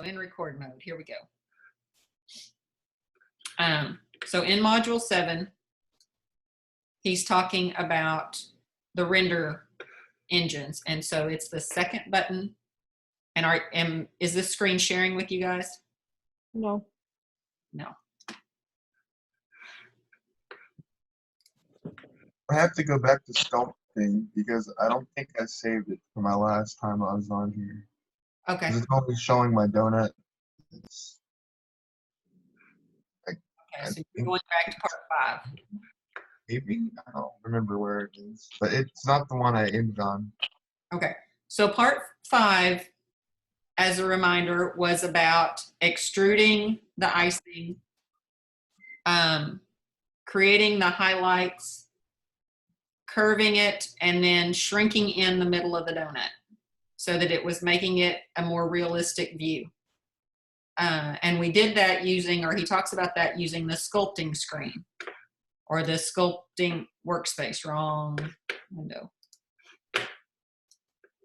in record mode. Here we go. So in module 7, he's talking about the render engines. And so it's the second button. And is this screen sharing with you guys? No. No. I have to go back to sculpting because I don't think I saved it from my last time I was on here. Okay. It's only showing my donut. It's like, Okay, so you're going back to part 5. maybe I don't remember where it is, but it's not the one I ended on. Okay. So part 5, as a reminder, was about extruding the icing, creating the highlights, curving it, and then shrinking in the middle of the donut so that it was making it a more realistic view. And we did that using, or he talks about that using the sculpting screen or the sculpting workspace. Wrong window.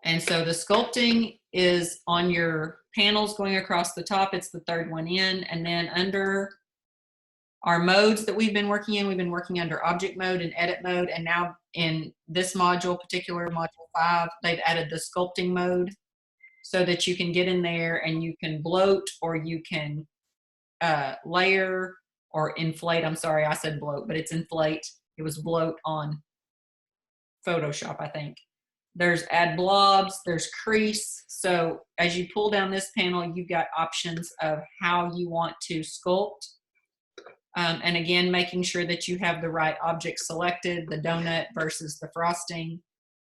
And so the sculpting is on your panels going across the top. It's the third one in. And then under our modes that we've been working in, we've been working under object mode and edit mode. And now in this module, particular module 5, they've added the sculpting mode so that you can get in there and you can bloat, or you can layer or inflate. I'm sorry, I said bloat, but it's inflate. It was bloat on Photoshop, I think. There's add blobs, there's crease. So as you pull down this panel, you've got options of how you want to sculpt. And again, making sure that you have the right object selected, the donut versus the frosting,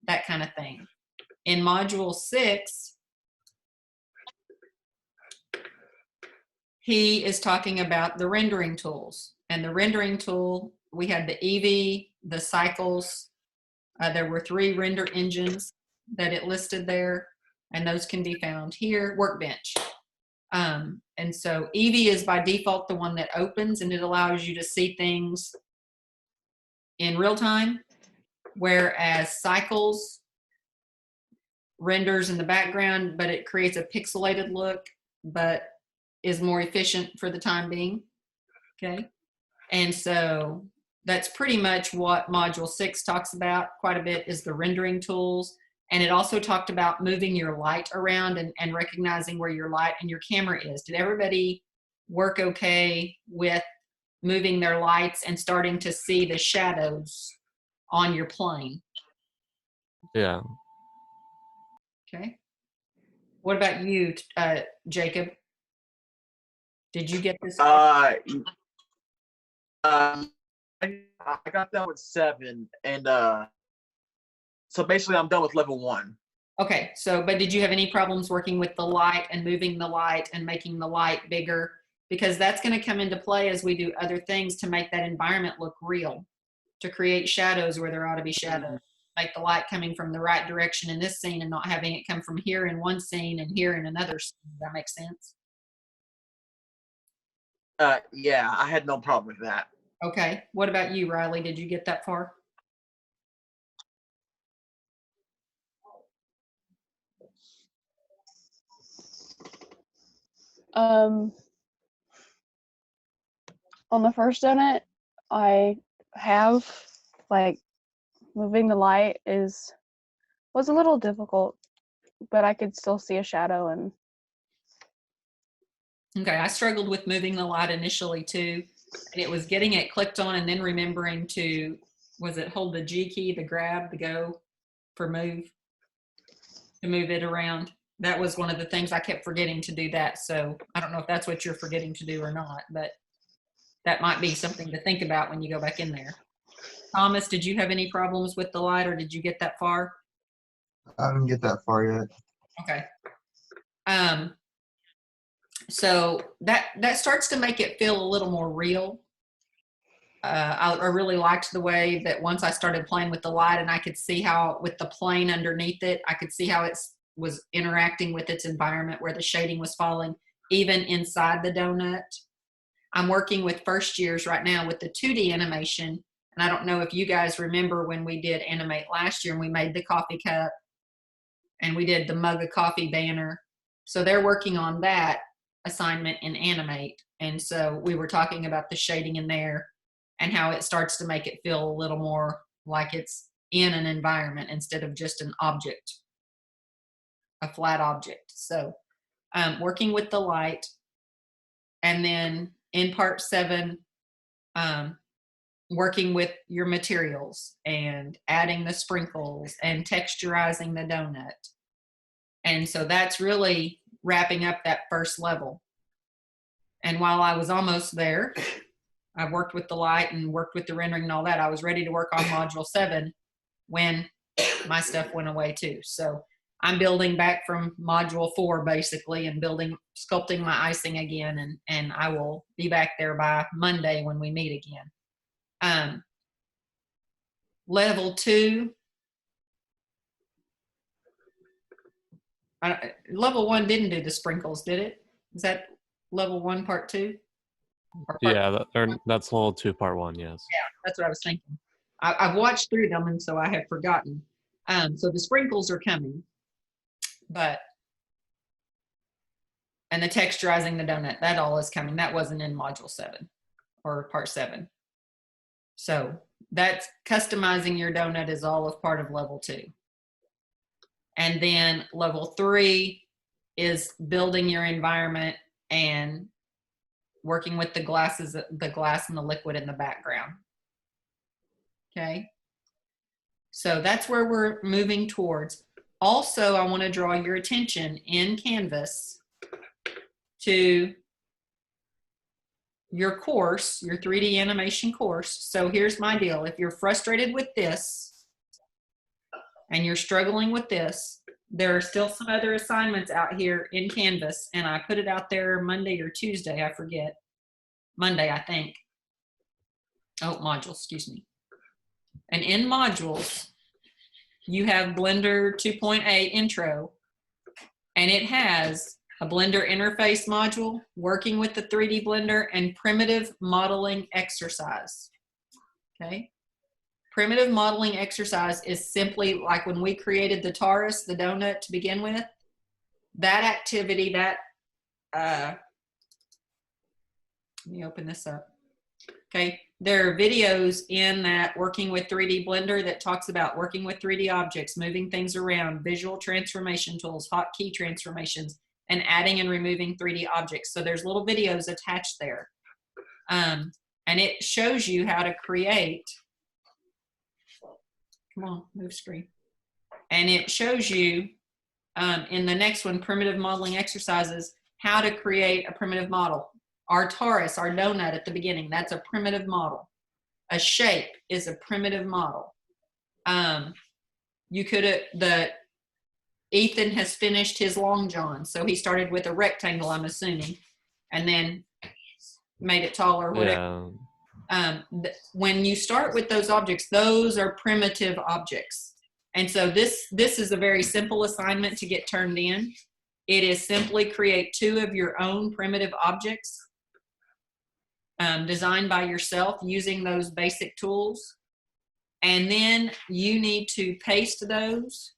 that kind of thing. In module 6, he is talking about the rendering tools. And the rendering tool, we had the Eevee, the cycles. There were 3 render engines that it listed there, and those can be found here. Workbench. And so Eevee is by default the one that opens, and it allows you to see things in real time, whereas Cycles renders in the background, but it creates a pixelated look, but is more efficient for the time being. Okay. And so that's pretty much what module 6 talks about quite a bit, is the rendering tools. And it also talked about moving your light around and recognizing where your light and your camera is. Did everybody work okay with moving their lights and starting to see the shadows on your plane? Yeah. Okay. What about you, Jacob? Did you get this? I got done with 7, and so basically I'm done with level 1. Okay, so, but did you have any problems working with the light and moving the light and making the light bigger? Because that's going to come into play as we do other things to make that environment look real, to create shadows where there ought to be shadows, make the light coming from the right direction in this scene and not having it come from here in one scene and here in another scene. Does that make sense? Yeah, I had no problem with that. Okay, what about you, Riley? Did you get that far? On the first donut, I have, like, moving the light was a little difficult, but I could still see a shadow. And okay, I struggled with moving the light initially too, and it was getting it clicked on and then remembering to, was it hold the G key, the grab, the go for move, to move it around. That was one of the things I kept forgetting to do that. So I don't know if that's what you're forgetting to do or not, but that might be something to think about when you go back in there. Thomas, did you have any problems with the light, or did you get that far? I didn't get that far yet. Okay. So that starts to make it feel a little more real. I really liked the way that once I started playing with the light and I could see how, with the plane underneath it, I could see how it was interacting with its environment, where the shading was falling, even inside the donut. I'm working with first years right now with the 2D animation. And I don't know if you guys remember when we did Animate last year and we made the coffee cup and we did the mug of coffee banner. So they're working on that. assignment in Animate. And so we were talking about the shading in there and how it starts to make it feel a little more like it's in an environment instead of just an object, a flat object. So working with the light, and then in part 7, working with your materials and adding the sprinkles and texturizing the donut. And so that's really wrapping up that first level. And while I was almost there, I worked with the light and worked with the rendering and all that. I was ready to work on module 7 when my stuff went away too. So I'm building back from module 4 basically, and sculpting my icing again. And I will be back there by Monday when we meet again. Level 2, level 1 didn't do the sprinkles, did it? Is that level 1, part 2? Yeah, that's level 2, part 1. Yes. Yeah, that's what I was thinking. I've watched through them, and so I have forgotten. So the sprinkles are coming, and the texturizing the donut, that all is coming. That wasn't in module 7 or part 7. So that's customizing your donut is all of part of level 2. And then level 3 is building your environment and working with the glass and the liquid in the background. Okay. So that's where we're moving towards. Also, I want to draw your attention in Canvas to your course, your 3D animation course. So here's my deal. If you're frustrated with this and you're struggling with this, there are still some other assignments out here in Canvas, and I put it out there Monday or Tuesday, I forget. Monday, I think. Oh, modules, excuse me. And in modules, you have Blender 2.8 intro, and it has a Blender interface module, working with the 3D Blender, and primitive modeling exercise. Okay. Primitive modeling exercise is simply like when we created the Taurus, the donut to begin with, that activity, let me open this up. Okay. There are videos in that Working with 3D Blender that talks about working with 3D objects, moving things around, visual transformation tools, hotkey transformations, and adding and removing 3D objects. So there's little videos attached there. And it shows you how to create, come on, move screen. And it shows you in the next one, primitive modeling exercises, how to create a primitive model. Our Taurus, our donut at the beginning, that's a primitive model. A shape is a primitive model. Ethan has finished his long john. So he started with a rectangle, I'm assuming, and then made it taller, whatever. Yeah. When you start with those objects, those are primitive objects. And so this is a very simple assignment to get turned in. It is simply create 2 of your own primitive objects designed by yourself using those basic tools. And then you need to paste those.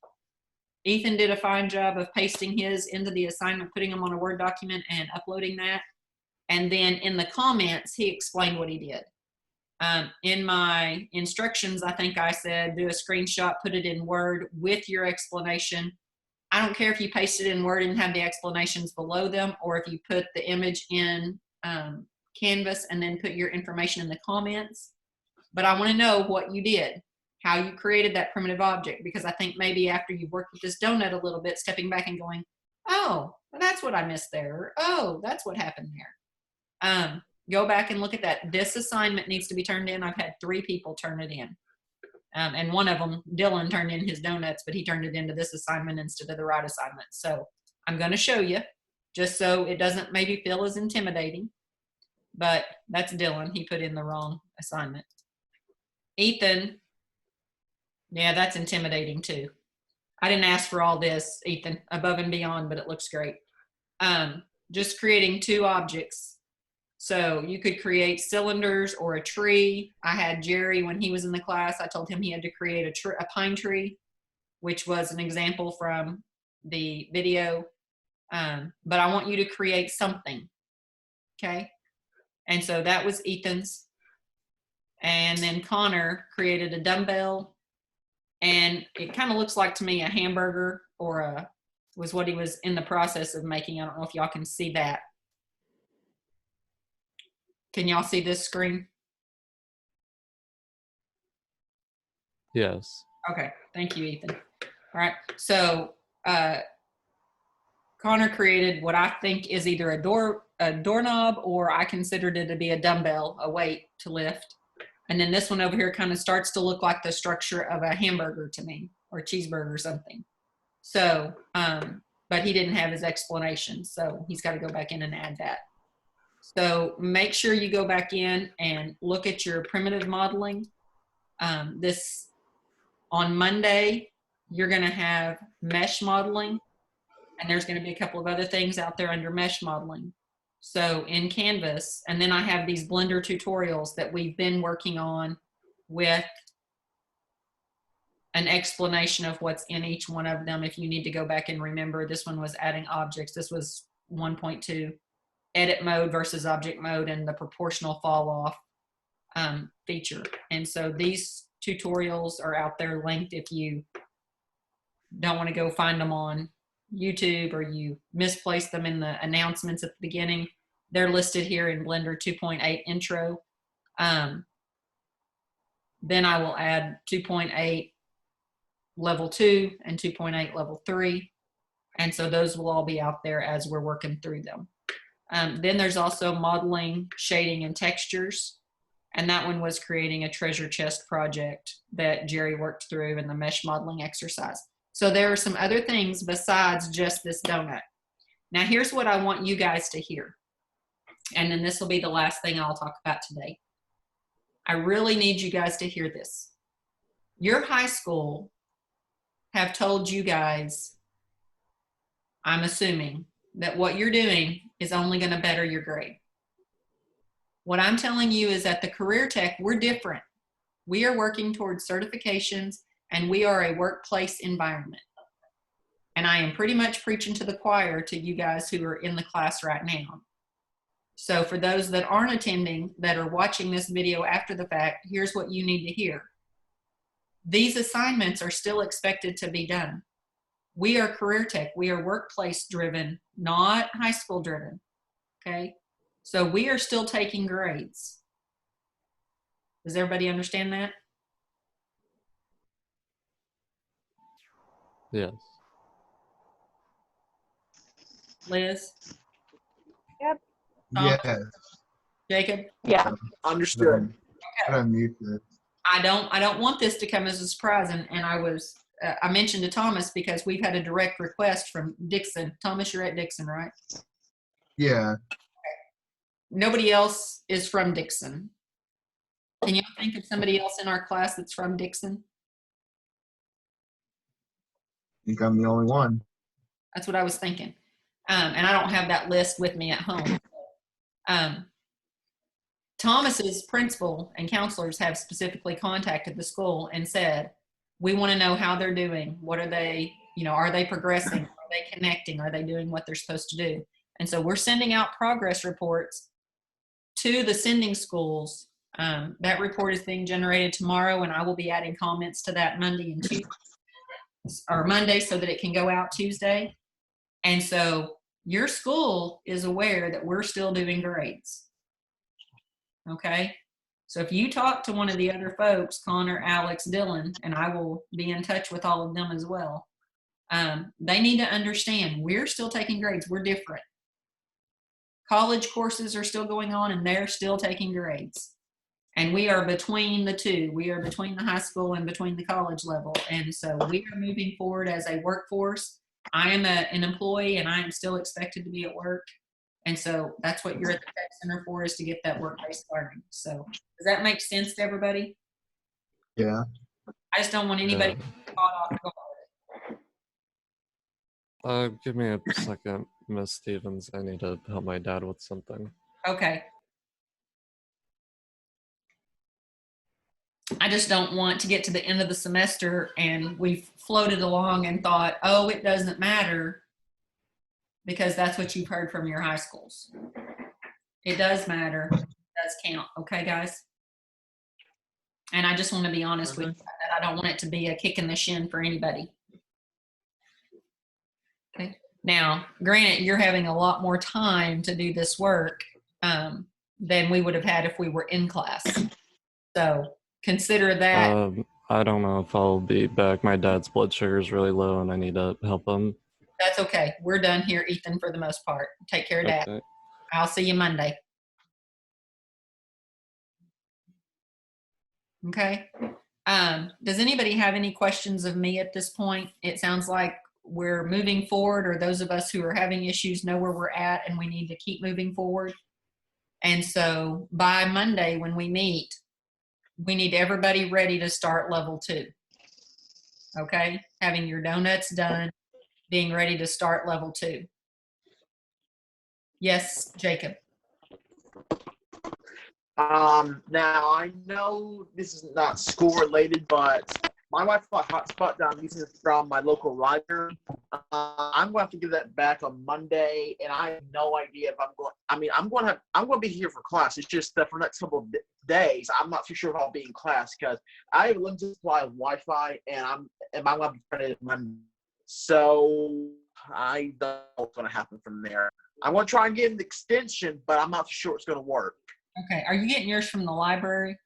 Ethan did a fine job of pasting his into the assignment, putting them on a Word document and uploading that. And then in the comments, he explained what he did. In my instructions, I think I said, do a screenshot, put it in Word with your explanation. I don't care if you paste it in Word and have the explanations below them, or if you put the image in Canvas and then put your information in the comments. But I want to know what you did, how you created that primitive object, because I think maybe after you've worked with this donut a little bit, stepping back and going, oh, that's what I missed there. Or, oh, that's what happened there. Go back and look at that. This assignment needs to be turned in. I've had 3 people turn it in. And one of them, Dylan, turned in his donuts, but he turned it into this assignment instead of the right assignment. So I'm going to show you just so it doesn't maybe feel as intimidating. But that's Dylan. He put in the wrong assignment. Ethan, yeah, that's intimidating too. I didn't ask for all this, Ethan, above and beyond, but it looks great. Just creating 2 objects. So you could create cylinders or a tree. I had Jerry, when he was in the class, I told him he had to create a pine tree, which was an example from the video. But I want you to create something. Okay. And so that was Ethan's. And then Connor created a dumbbell, and it kind of looks like to me a hamburger was what he was in the process of making. I don't know if y'all can see that. Can y'all see this screen? Yes. Okay, thank you, Ethan. All right, so Connor created what I think is either a doorknob, or I considered it to be a dumbbell, a weight to lift. And then this one over here kind of starts to look like the structure of a hamburger to me, or a cheeseburger or something. So, but he didn't have his explanation, so he's got to go back in and add that. So make sure you go back in and look at your primitive modeling. This on Monday, you're going to have mesh modeling, and there's going to be a couple of other things out there under mesh modeling. So in Canvas, and then I have these Blender tutorials that we've been working on with an explanation of what's in each one of them. If you need to go back and remember, this one was adding objects. This was 1.2, edit mode versus object mode, and the proportional fall off feature. And so these tutorials are out there linked if you don't want to go find them on YouTube, or you misplaced them in the announcements at the beginning. They're listed here in Blender 2.8 intro. Then I will add 2.8 level 2 and 2.8 level 3. And so those will all be out there as we're working through them. Then there's also modeling, shading, and textures. And that one was creating a treasure chest project that Jerry worked through in the mesh modeling exercise. So there are some other things besides just this donut. Now here's what I want you guys to hear. And then this will be the last thing I'll talk about today. I really need you guys to hear this. Your high school have told you guys, I'm assuming, that what you're doing is only going to better your grade. What I'm telling you is at the Career Tech, we're different. We are working towards certifications, and we are a workplace environment. And I am pretty much preaching to the choir to you guys who are in the class right now. So for those that aren't attending, that are watching this video after the fact, here's what you need to hear. These assignments are still expected to be done. We are Career Tech. We are workplace driven, not high school driven. Okay? So we are still taking grades. Does everybody understand that? Yes. Liz? Yep. Tom? Yes. Jacob? Yeah. Understood. Should I mute this? I don't want this to come as a surprise, and I mentioned to Thomas because we've had a direct request from Dixon. Thomas, you're at Dixon, right? Yeah. Nobody else is from Dixon. Can you think of somebody else in our class that's from Dixon? I think I'm the only one. That's what I was thinking. And I don't have that list with me at home. Thomas's principal and counselors have specifically contacted the school and said, we want to know how they're doing. What are they, are they progressing? Are they connecting? Are they doing what they're supposed to do? And so we're sending out progress reports to the sending schools. That report is being generated tomorrow, and I will be adding comments to that Monday and Tuesday, or Monday, so that it can go out Tuesday. And so your school is aware that we're still doing grades. Okay? So if you talk to one of the other folks, Connor, Alex, Dylan, and I will be in touch with all of them as well, they need to understand we're still taking grades. We're different. College courses are still going on, and they're still taking grades. And we are between the two. We are between the high school and between the college level. And so we are moving forward as a workforce. I am an employee, and I am still expected to be at work. And so that's what you're at the Tech Center for, is to get that work-based learning. So does that make sense to everybody? Yeah. I just don't want anybody to get caught off guard. Give me a second, Miss Stevens. I need to help my dad with something. Okay. I just don't want to get to the end of the semester and we've floated along and thought, oh, it doesn't matter. because that's what you've heard from your high schools. It does matter. It does count. Okay, guys? And I just want to be honest with you. That I don't want it to be a kick in the shin for anybody. Okay. Now, granted, you're having a lot more time to do this work than we would have had if we were in class. So consider that. I don't know if I'll be back. My dad's blood sugar is really low, and I need to help him. That's okay. We're done here, Ethan, for the most part. Take care of Dad. Okay. I'll see you Monday. Okay. Does anybody have any questions of me at this point? It sounds like we're moving forward, or those of us who are having issues know where we're at and we need to keep moving forward. And so by Monday when we meet, we need everybody ready to start level 2. Okay? Having your donuts done, being ready to start level 2. Yes, Jacob. Now I know this is not school related, but my Wi-Fi hotspot that I'm using is from my local library. I'm going to have to give that back on Monday, and I have no idea if I'm going. I mean, I'm going to be here for class. It's just that for the next couple of days, I'm not too sure if I'll be in class because I have a limited supply of Wi-Fi, and my lab is running Monday. So I don't know what's going to happen from there. I'm going to try and get an extension, but I'm not too sure it's going to work. Okay. Are you getting yours from the library?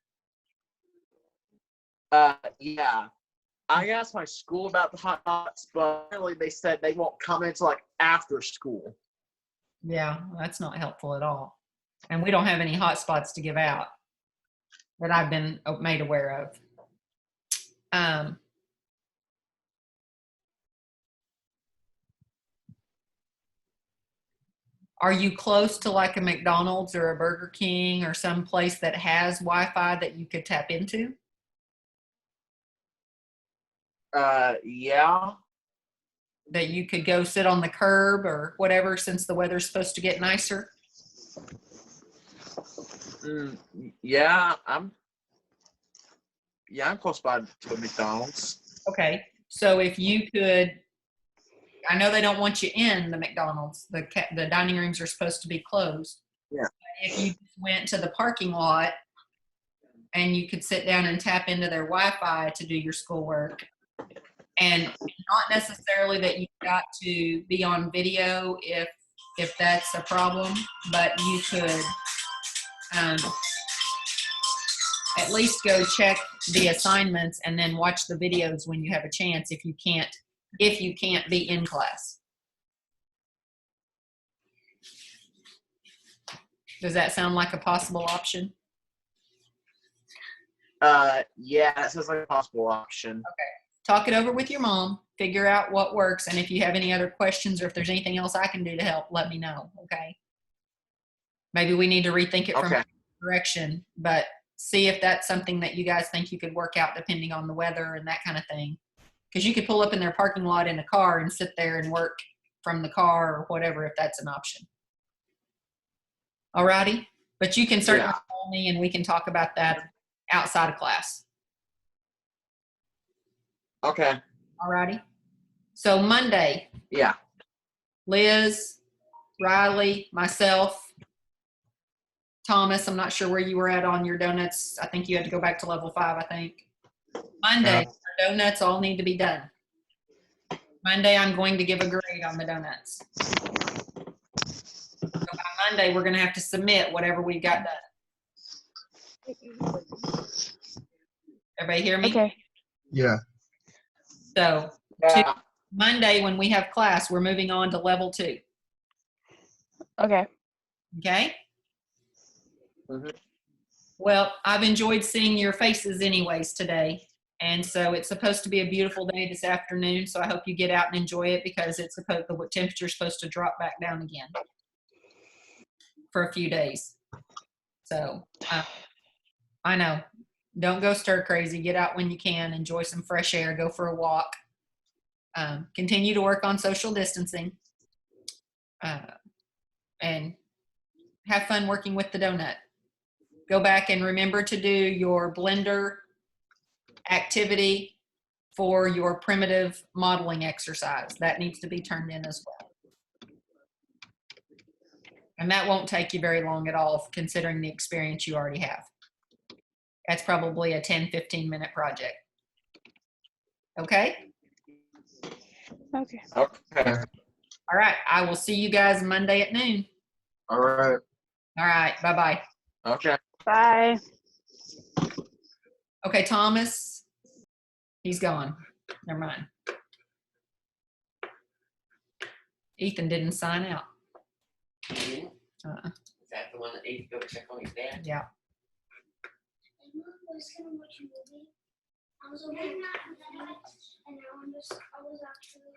Yeah. I asked my school about the hotspots, but apparently they said they won't come until like after school. Yeah, that's not helpful at all. And we don't have any hotspots to give out that I've been made aware of. Are you close to like a McDonald's or a Burger King or some place that has Wi-Fi that you could tap into? Yeah. That you could go sit on the curb or whatever since the weather's supposed to get nicer? Yeah, I'm close by to a McDonald's. Okay, so if you could, I know they don't want you in the McDonald's. The dining rooms are supposed to be closed. Yeah. If you just went to the parking lot and you could sit down and tap into their Wi-Fi to do your schoolwork, and not necessarily that you've got to be on video if that's a problem, but you could at least go check the assignments and then watch the videos when you have a chance if you can't be in class. Does that sound like a possible option? Yeah, that sounds like a possible option. Okay. Talk it over with your mom, figure out what works, and if you have any other questions or if there's anything else I can do to help, let me know, okay? Maybe we need to rethink it from a direction, but see if that's something that you guys think you could work out depending on the weather and that kind of thing. Because you could pull up in their parking lot in a car and sit there and work from the car or whatever if that's an option. All righty? But you can certainly call me and we can talk about that outside of class. Okay. All righty? So Monday. Yeah. Liz, Riley, myself, Thomas, I'm not sure where you were at on your donuts. I think you had to go back to level 5, I think. Monday, our donuts all need to be done. Monday, I'm going to give a grade on the donuts. So by Monday, we're going to have to submit whatever we've got done. Everybody hear me? Okay. Yeah. So Monday, when we have class, we're moving on to level 2. Okay. Okay? Mm-hmm. Well, I've enjoyed seeing your faces anyways today. And so it's supposed to be a beautiful day this afternoon. So I hope you get out and enjoy it because the temperature is supposed to drop back down again for a few days. So I know. Don't go stir crazy. Get out when you can. Enjoy some fresh air. Go for a walk. Continue to work on social distancing. And have fun working with the donut. Go back and remember to do your Blender activity for your primitive modeling exercise. That needs to be turned in as well. And that won't take you very long at all, considering the experience you already have. That's probably a 10, 15-minute project. Okay? Okay. Okay. All right. I will see you guys Monday at noon. All right. All right. Bye-bye. Okay. Bye. Okay, Thomas. He's gone. Never mind. Ethan didn't sign out. Is Uh-uh. that the one that needs to go check on his dad? Yeah. I was gonna watch a movie. I was over and now I was actually